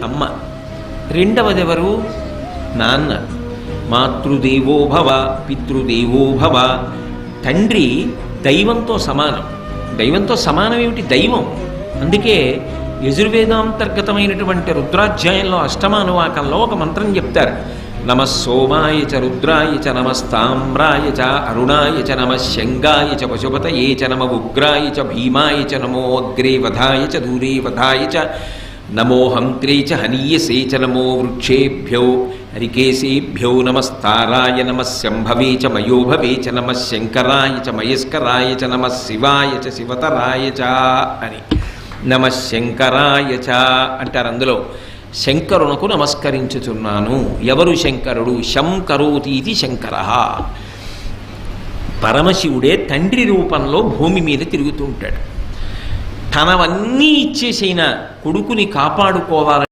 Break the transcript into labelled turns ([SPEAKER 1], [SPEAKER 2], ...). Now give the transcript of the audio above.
[SPEAKER 1] అమ్మ. రెండవదెవరు? నాన్న. మాతృదేవో భవ పితృదేవో భవ. తండ్రి దైవంతో సమానం. దైవంతో సమానం ఏమిటి? దైవం. అందుకే యజుర్వేదాంతర్గతమైనటువంటి రుద్రాధ్యాయంలో అష్టమానువాకంలో ఒక మంత్రం చెప్తారు. నమ సోమాయ చ రుద్రాయ చ నమస్తామ్రాయ చ అరుణాయ చ నమ శంగాయ చ పశుపతయే చ నమ ఉగ్రాయ చ భీమాయ చ నమో అగ్రే వధాయ చ దూరే వధాయ చ నమో హంత్రే చ హనీయసే చ నమో వృక్షేభ్యో హరికేశేభ్యో నమస్తారాయ నమ శంభవే చ మయోభవే చ నమ శంకరాయ చ మయస్కరాయ చ నమ శివాయ చ శివతరాయ చ అని నమ శంకరాయ చ అంటారు. అందులో శంకరునకు నమస్కరించుచున్నాను. ఎవరు శంకరుడు? శంకరోతీతి శంకర. పరమశివుడే తండ్రి రూపంలో భూమి మీద తిరుగుతూ ఉంటాడు. తనవన్నీ ఇచ్చేసైనా కొడుకుని కాపాడుకోవాలని